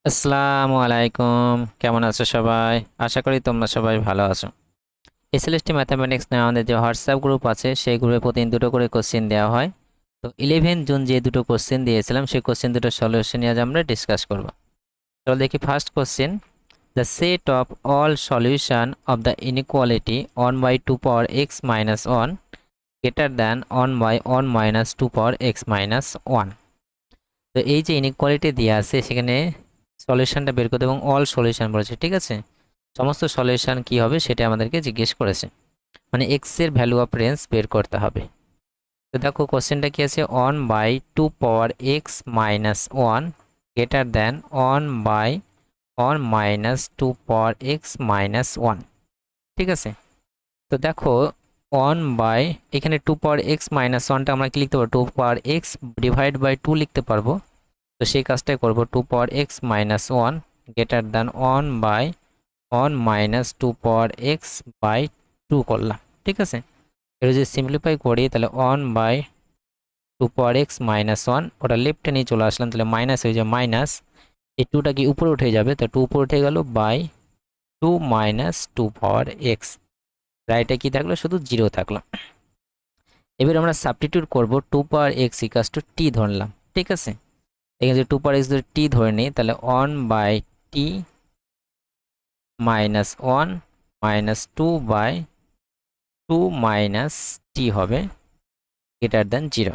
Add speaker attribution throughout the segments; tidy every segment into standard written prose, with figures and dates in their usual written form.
Speaker 1: আসসালামু আলাইকুম, কেমন আছো সবাই? আশা করি তোমরা সবাই ভালো আছো। এসএলএসটি ম্যাথামেটিক্স নামে আমাদের যে হোয়াটসঅ্যাপ গ্রুপ আছে সেই গ্রুপে প্রতিদিন দুটো করে কোশ্চেন দেওয়া হয়। তো 11 জুন যে দুটো কোশ্চেন দিয়েছিলাম সেই কোশ্চেন দুটো সলিউশন নিয়ে আজ আমরা ডিসকাস করব। চলো দেখি first question, the set of all solution of the inequality 1/2 x minus 1 greater than 1/1 minus 2 x minus 1। তো এই যে ইনইকুয়ালিটি দেওয়া আছে সেখানে সলিউশনটা বের করতে এবং অল সলিউশন বলেছে, ঠিক আছে। সমস্ত সলিউশন কি হবে সেটা আমাদেরকে জিজ্ঞেস করেছে, মানে এক্স এর ভ্যালু অফ রেঞ্জ বের করতে হবে। তো দেখো কোশ্চেনটা কি আছে, 1/2 x minus 1 greater than 1/1 minus 2 x minus 1, ঠিক আছে। তো দেখো এখানে 2 x minus 1টা আমরা কি লিখতে পারবো, 2 x ডিভাইড বাই 2 লিখতে পারবো। তো সেই কাজটাই করবো, 2 x minus 1 greater than 1/1 minus 2 x by 2 করলাম, ঠিক আছে। এটা যদি সিম্পলিফাই করি তাহলে 1/2 x minus 1 ওটা লেফটে নিয়ে চলে আসলাম, তাহলে মাইনাস হয়ে যাবে, মাইনাস এই 2টা কি উপরে উঠে যাবে, তো 2 উপরে উঠে গেল বাই 2 minus 2 x, রাইটে কি থাকলো, শুধু 0 থাকলো। এবার আমরা সাবস্টিটিউট করব, 2 x ইকুয়ালস টু t ধরলাম, ঠিক আছে। এখানে যদি 2 x যদি t ধরে নিই তাহলে 1/t minus 1 minus 2/2 minus t হবে গ্রেটার দেন 0।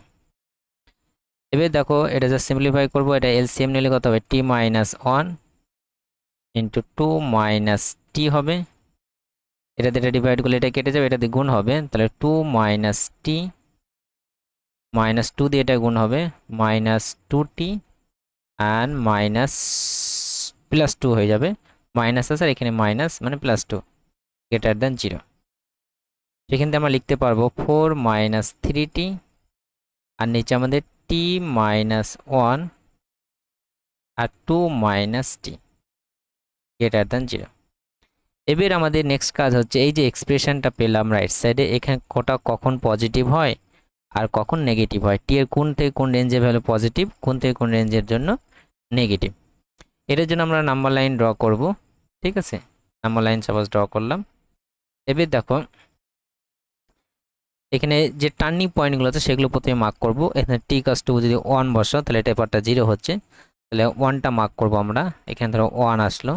Speaker 1: এবার দেখো এটা যা সিম্পলিফাই করবো, এটা এলসিএম নিলে কত হবে, t minus 1 into 2 minus t হবে। এটাতে এটা ডিভাইড করলে এটা কেটে যাবে, এটাতে গুণ হবে, তাহলে 2 minus t minus 2 দিয়ে এটা গুণ হবে minus 2t and minus plus 2 হয়ে যাবে, মাইনাস আছে আর এখানে মাইনাস মানে প্লাস 2 গ্রেটার দেন 0। সেখান থেকে আমরা লিখতে পারবো 4 minus 3t আর নিচে আমাদের t minus 1 আর 2 minus t গ্রেটার দেন 0। এবার আমাদের নেক্সট কাজ হচ্ছে, এই যে এক্সপ্রেশনটা পেলাম রাইট সাইডে, এখানে কোটা কখন পজিটিভ হয় আর কখন নেগেটিভ হয়, টি এর কোন থেকে কোন রেঞ্জের ভ্যালু পজিটিভ, কোন থেকে কোন রেঞ্জের জন্য নেগেটিভ। এটার জন্য আমরা নাম্বার লাইন ড্র করব, ঠিক আছে। নাম্বার লাইন সাপোজ ড্র করলাম। এবার দেখো এখানে যে টার্নিং পয়েন্টগুলো আছে সেগুলো প্রথমে মার্ক করব। এখানে টি কাস টু যদি 1 বসাও তাহলে এটা পার্টটা 0 হচ্ছে, তাহলে 1টা মার্ক করব আমরা। এখানে ধরো 1 আসলো,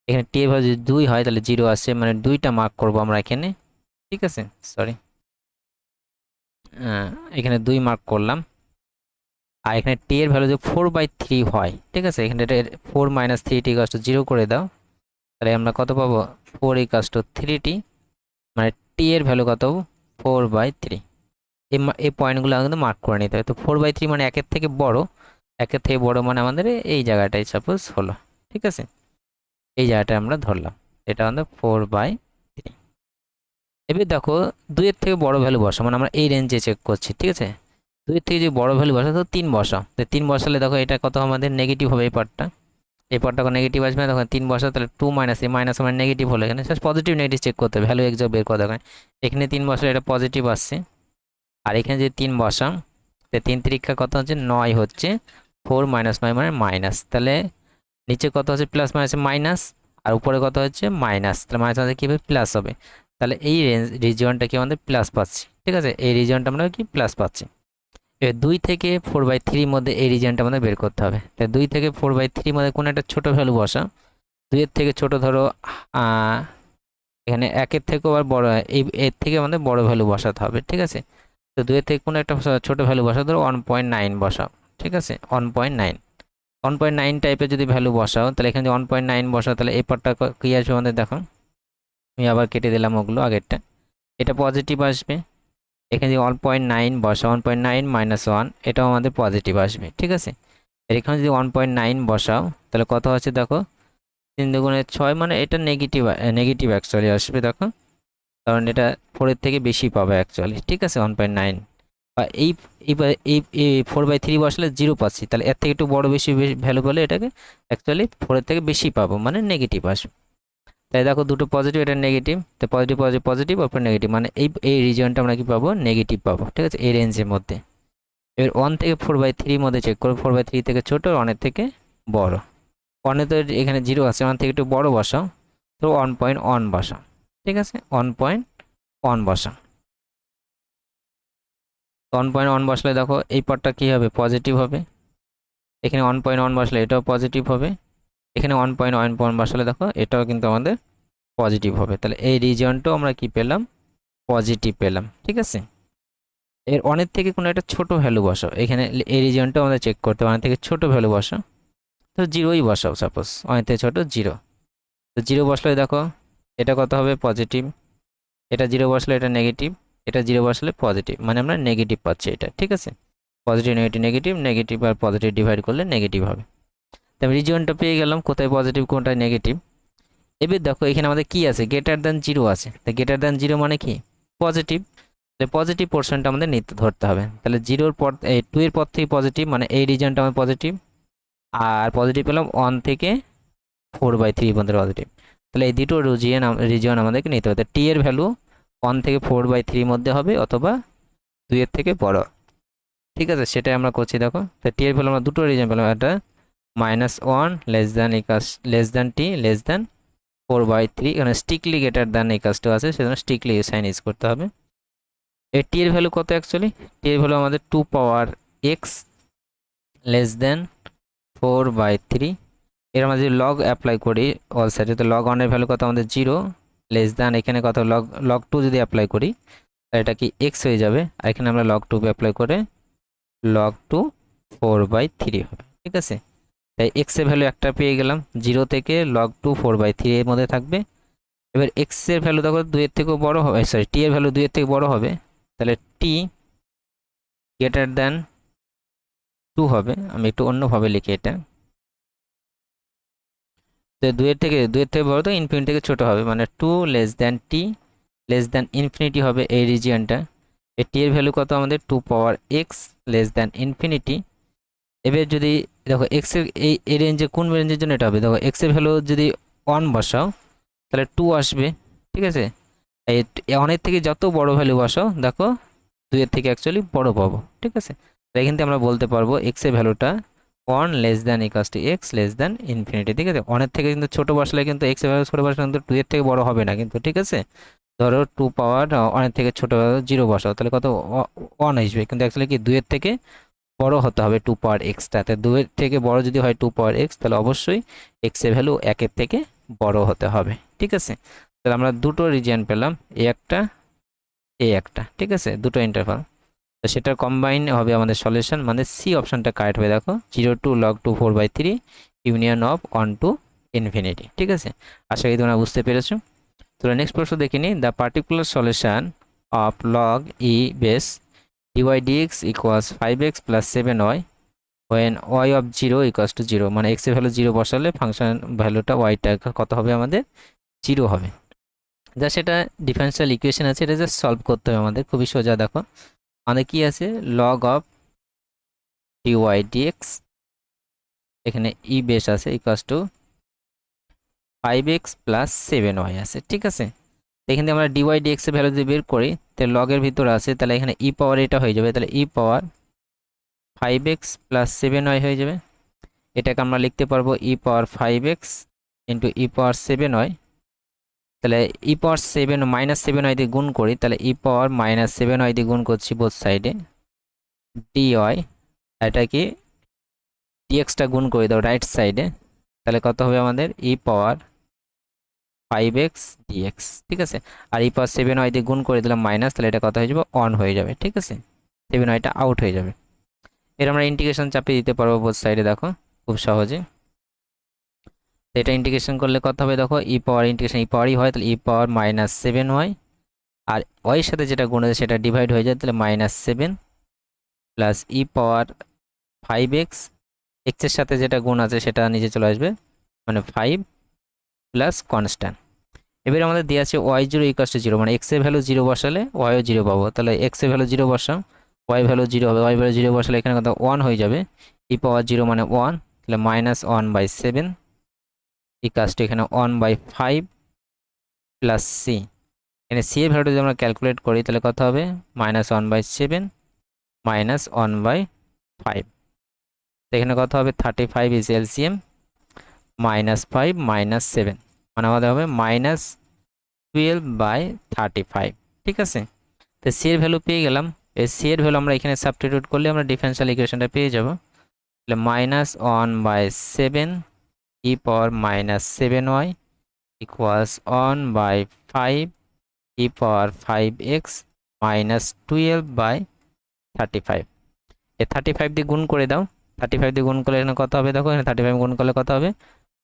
Speaker 1: এখানে টি এর ভ্যালু যদি 2 হয় তাহলে 0 আসে, মানে 2টা মার্ক করব আমরা এখানে, ঠিক আছে। সরি, এখানে 2 মার্ক করলাম। আর এখানে টি এর ভ্যালু যদি 4/3 হয়, ঠিক আছে, এখানে এটা 4 minus 3t ইকুয়ালস টু 0 করে দাও, তাহলে আমরা কত পাবো, 4 ইকুয়ালস টু 3t, মানে টি এর ভ্যালু কত, 4/3। এই পয়েন্টগুলো কিন্তু মার্ক করে নিতে হবে। তো 4/3 মানে একের থেকে বড়, একের থেকে বড় মানে আমাদের এই জায়গাটাই সাপোজ হলো, ঠিক আছে। এই জায়গাটা আমরা ধরলাম, এটা আমাদের 4/3। এবার দেখো 2 এর থেকে বড় ভ্যালু বসা, মানে আমরা এই রেঞ্জে চেক করছি, ঠিক আছে। 2 এর থেকে যদি বড় ভ্যালু বসা তো 3 বসাও, তো 3 বসালে দেখো এটা কত আমাদের নেগেটিভ হবে, এই পার্টটা নেগেটিভ আসবে না, তখন 3 বসা, তাহলে 2 মাইনাস এই মাইনাস আমার নেগেটিভ হলো, এখানে পজিটিভ নেগেটিভ চেক করতে হবে, ভ্যালু এক্সাক্ট বের করা দরকার। এখানে 3 বসালে এটা পজিটিভ আসছে, আর এখানে যদি 3 বসাম, তো 3 তিরিক্ষা কত হচ্ছে 9 হচ্ছে, 4 minus 9 মানে মাইনাস, তাহলে নিচে কত হচ্ছে প্লাস মাইনাসে মাইনাস, আর উপরে কত হচ্ছে মাইনাস, তাহলে মাইনাস আমাদের কী হবে, প্লাস হবে। তাহলে এই রিজিয়নটা কি আমাদের প্লাস পাচ্ছি, ঠিক আছে, এই রিজিয়নটা আমরা কি প্লাস পাচ্ছি। এবার 2 থেকে 4/3 মধ্যে এই রিজিয়নটা আমাদের বের করতে হবে। তাই 2 থেকে 4/3 মধ্যে কোনো একটা ছোট ভ্যালু বসা, 2 এর থেকে ছোট ধরো এখানে 1 এর থেকেও আবার বড়, এই এর থেকে আমাদের বড় ভ্যালু বসাতে হবে, ঠিক আছে। তো 2 এর থেকে কোনো একটা ছোট ভ্যালু বসাও, ধরো 1.9 বসাও, ঠিক আছে, 1.9 টাইপের যদি ভ্যালু বসাও, তাহলে এখানে যদি 1.9 বসাও তাহলে এই পার্টটা কি আসবে আমাদের, দেখো আমি আবার কেটে দিলাম ওগুলো আগেরটা, এটা পজিটিভ আসবে। এখানে যদি 1.9 বসাও, 1.9 minus 1 এটাও আমাদের পজিটিভ আসবে, ঠিক আছে। আর এখানে যদি 1.9 বসাও তাহলে কত হচ্ছে দেখো, 3 দুগুণে 6, মানে এটা নেগেটিভ, নেগেটিভ অ্যাকচুয়ালি আসবে, দেখো কারণ এটা 4 এর থেকে বেশি পাবে অ্যাকচুয়ালি, ঠিক আছে, 1.9 বা এই 4/3 বসালে 0 পাচ্ছি, তাহলে এর থেকে একটু বড় বেশি ভ্যালু বলে এটাকে অ্যাকচুয়ালি 4 এর থেকে বেশি পাবো, মানে নেগেটিভ আসবে। তাই দেখো দুটো পজিটিভ, এটা নেগেটিভ, তো পজিটিভ পজিটিভ পজিটিভ ওপর নেগেটিভ, মানে এই রিজিয়নটা আমরা কি পাবো, নেগেটিভ পাবো, ঠিক আছে, এই রেঞ্জের মধ্যে। এবার 1 থেকে 4/3 মধ্যে চেক করবো, 4/3 থেকে ছোট, আর 1 এর থেকে বড়, 1 এ তো এখানে 0 আছে, 1 থেকে একটু বড় বসাও, তো 1.1 বসাও, ঠিক আছে, 1.1 বসাও। 1.1 বসলে দেখো এই পার্টটা কি হবে, পজিটিভ হবে। এখানে 1.1 বসলে এটাও পজিটিভ হবে। এখানে 1.1 বসালে দেখো এটাও কিন্তু আমাদের পজিটিভ হবে। তাহলে এই রিজিয়নটাও আমরা কি পেলাম, পজিটিভ পেলাম, ঠিক আছে। এর অনেক থেকে কোনো একটা ছোট ভ্যালু বসাও, এখানে এই রিজিয়নটাও আমাদের চেক করতে হবে, অনেক থেকে ছোট ভ্যালু বসাও, তো 0ই বসাও, সাপোজ অনেক থেকে ছোট 0। তো 0 বসলে দেখো এটা কত হবে, পজিটিভ। এটা 0 বসলে এটা নেগেটিভ, এটা 0 বসলে পজিটিভ, মানে আমরা নেগেটিভ পাচ্ছি এটা, ঠিক আছে। পজিটিভ নেগেটিভ নেগেটিভ নেগেটিভ আর পজিটিভ ডিভাইড করলে নেগেটিভ হবে। তবে রিজিয়নটা পেয়ে গেলাম, কোথায় পজিটিভ কোনটায় নেগেটিভ। এবার দেখো এখানে আমাদের কি আছে, গ্রেটার দ্যান 0 আছে, তো গ্রেটার দ্যান 0 মানে কি, পজিটিভ। তাহলে পজিটিভ পোর্শনটা আমাদের নিতে ধরতে হবে। তাহলে 0-র পর 2 এর পর থেকে পজিটিভ, মানে এই রিজিয়নটা আমাদের পজিটিভ। আর পজিটিভ পেলাম 1 থেকে 4/3 পর্যন্ত পজিটিভ। তাহলে এই দুটো রিজিয়ন আমাদেরকে নিতে হবে। টি এর ভ্যালু 1 থেকে 4/3 মধ্যে হবে, অথবা 2 এর থেকে বড়, ঠিক আছে, সেটাই আমরা করছি। দেখো তো টি এর ভ্যালু আমরা দুটো রিজিয়ন পেলাম, একটা -1 লেস দ্যান লেস দ্যান টি লেস দ্যান 4/3, এখানে স্ট্রিক্টলি গ্রেটার দ্যান এই কাজটা আছে, সেজন্য স্ট্রিক্টলি সাইন ইউজ করতে হবে। এর টি এর ভ্যালু কত, অ্যাকচুয়ালি টি এর ভ্যালু আমাদের 2 পাওয়ার এক্স লেস দ্যান 4/3। এর আমরা যদি লগ অ্যাপ্লাই করি অল সাইডে, তো লগ 1 এর ভ্যালু কত আমাদের 0 লেস দ্যান, এখানে কত লগ 2 যদি অ্যাপ্লাই করি তাহলে এটা কি এক্স হয়ে যাবে, আর এখানে আমরা লগ 2 অ্যাপ্লাই করে লগ 2 4/3 হবে, ঠিক আছে। তাই এক্স এর ভ্যালু একটা পেয়ে গেলাম, 0 থেকে লগ 2 4/3 এর মধ্যে থাকবে। এবার এক্স এর ভ্যালু দেখো 2 এর থেকেও বড় হবে, সরি টি এর ভ্যালু 2 এর থেকে বড় হবে, তাহলে টি গ্রেটার দ্যান 2 হবে। আমি একটু অন্যভাবে লিখি এটা, তো 2 এর থেকে বড়, তো ইনফিনিটি থেকে ছোট হবে, মানে 2 লেস দ্যান টি লেস দ্যান ইনফিনিটি হবে এই রিজিয়নটা। এই টি এর ভ্যালু কত আমাদের 2 power x less than infinity. এবার যদি দেখো এক্স এর এই রেঞ্জে কোন রেঞ্জের জন্য এটা হবে, দেখো এক্স এর ভ্যালু যদি 1 বসাও তাহলে 2 আসবে, ঠিক আছে। এই অনেক থেকে যত বড় ভ্যালু বসাও দেখো 2 এর থেকে অ্যাকচুয়ালি বড় পাবো, ঠিক আছে। তাই এখান থেকে আমরা বলতে পারবো এক্স এর ভ্যালুটা 1 less than equals to x less than infinity, ঠিক আছে। অনেক থেকে কিন্তু ছোট বসালে কিন্তু এক্স এর ভ্যালু ছোট বসালে কিন্তু 2 এর থেকে বড় হবে না কিন্তু, ঠিক আছে। ধরো 2 পাওয়ার অনেক থেকে ছোট 0 বসাও, তাহলে কত 1 আসবে, কিন্তু অ্যাকচুয়ালি কি 2 এর থেকে বড় হতে হবে 2 পাওয়ার এক্সটা। তাই 2 এর থেকে বড় যদি হয় 2 পাওয়ার এক্স, তাহলে অবশ্যই এক্স এর ভ্যালু 1 এর থেকে বড় হতে হবে, ঠিক আছে। তাহলে আমরা দুটো রিজিয়ন পেলাম, এ একটা, ঠিক আছে, দুটো ইন্টারভাল। তো সেটার কম্বাইন হবে আমাদের সলিউশন, মানে সি অপশনটা কারেক্ট হবে। দেখো 0 to log 2 4/3 union of 1 to infinity, ঠিক আছে। আশা করি তোমরা বুঝতে পেরেছো। তো নেক্সট প্রশ্ন দেখে নিই, the particular solution of log E base dy dx equals 5x plus 7y when y of 0 equals to 0, মানে x এর ভ্যালু 0 বসালে ফাংশন ভ্যালুটা yটা কত হবে আমাদের 0 হবে। যা সেটা ডিফারেনশিয়াল ইকুয়েশন আছে, এটা জাস্ট সলভ করতে হবে আমাদের, খুবই সোজা। দেখো আমাদের কি আছে, লগ অফ dy dx, এখানে ই বেস আছে equals to 5x plus 7y আছে, ঠিক আছে। এখানে আমরা dy dx এর ভ্যালু যদি বের করি, তাহলে লগের ভিতর আছে, তাহলে এখানে ই পাওয়ার এটা হয়ে যাবে, তাহলে ই পাওয়ার 5x প্লাস 7y হয়ে যাবে। এটাকে আমরা লিখতে পারবো ই পাওয়ার 5x ইন্টু ই পাওয়ার 7y। তাহলে ই পাওয়ার 7 -7y দিয়ে গুণ করি, তাহলে ই পাওয়ার -7y দিয়ে গুণ করছি বোথ সাইডে dy, এটা কি dxটা গুণ করে দাও রাইট সাইডে, তাহলে কত হবে আমাদের ই পাওয়ার 5x dx, ঠিক আছে। আর ই পাওয়ার 7y দিয়ে গুণ করে দিলাম মাইনাস, তাহলে এটা কত হয়ে যাবে 1 হয়ে যাবে, ঠিক আছে, 7yটা আউট হয়ে যাবে। এর আমরা ইন্টিগ্রেশন চাপিয়ে দিতে পারবো বোথ সাইডে, দেখো খুব সহজে। এটা ইন্টিগ্রেশন করলে কত হবে, দেখো ই পাওয়ার ইন্টিগ্রেশন ই পাওয়ারই হয়, তাহলে ই পাওয়ার -7y, আর ওয়াই সাথে যেটা গুণ আছে সেটা ডিভাইড হয়ে যায়, তাহলে -7 প্লাস ই পাওয়ার 5x, এক্স এর সাথে যেটা গুণ আছে সেটা নিচে চলে আসবে, মানে 5 প্লাস কনস্ট্যান্ট। এবার আমাদের দেওয়া আছে y0 ইকুয়ালস টু 0, মানে x এর ভ্যালু 0 বসালে yও 0 পাবো, তাহলে x এর ভ্যালু 0 বসাও, y ভ্যালু 0 হবে, y ভ্যালু 0 বসালে এখানে কত 1 হয়ে যাবে, ই পাওয়ার 0 মানে 1, তাহলে -1/7 ইকুয়ালস টু এখানে 1/5 প্লাস সি। এখানে সি এর ভ্যালুটা যদি আমরা ক্যালকুলেট করি তাহলে কত হবে, -1/7 -1/5, এখানে কত হবে 35 ইজ এলসিএম, -5 -7 মানে আমাদের হবে -12/35। ঠিক আছে, তো সি এর ভ্যালু পেয়ে গেলাম। এই সি এর ভ্যালু আমরা এখানে সাবস্টিটিউট করলে আমরা ডিফারেনশিয়াল ইকুয়েশনটা পেয়ে যাব। তাহলে -1/7 e⁻−7y ইকুয়ালস 1/5 e⁻5x -12/35। এই 35 দিয়ে গুণ করে দাও। 35 দিয়ে গুণ করলে এখানে কত হবে দেখো, এখানে 35 গুণ করলে কত হবে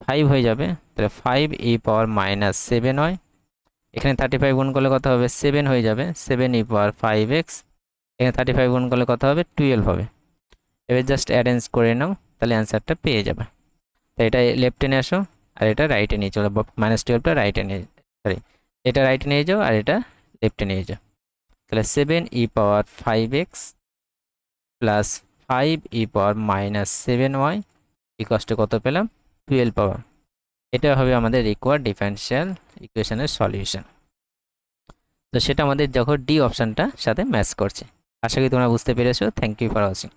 Speaker 1: 5 হয়ে যাবে। তাহলে 5 e⁻−7y, এখানে 35 গুণ করলে কত হবে 7 হয়ে যাবে, 7 e⁻5x, এখানে 35 গুণ করলে কত হবে 12 হবে। এবার জাস্ট অ্যারেঞ্জ করে নাও, তাহলে অ্যান্সারটা পেয়ে যাবে। তো এটা লেফটে নিয়ে আসো আর এটা রাইটে নিয়ে চলো, -12টা রাইটে নিয়ে, সরি এটা রাইটে নিয়ে যাও আর এটা লেফটে নিয়ে যাও। তাহলে 7 e⁻5x plus 5 e⁻−7y equals to কত পেলাম 12 পাওয়া। এটা হবে আমাদের রিকোয়ার্ড ডিফারেনশিয়াল ইকুয়েশনের সলিউশন। তো সেটা আমাদের যখন ডি অপশনটা সাথে ম্যাচ করছে। আশা করি তোমরা বুঝতে পেরেছো। Thank you for watching.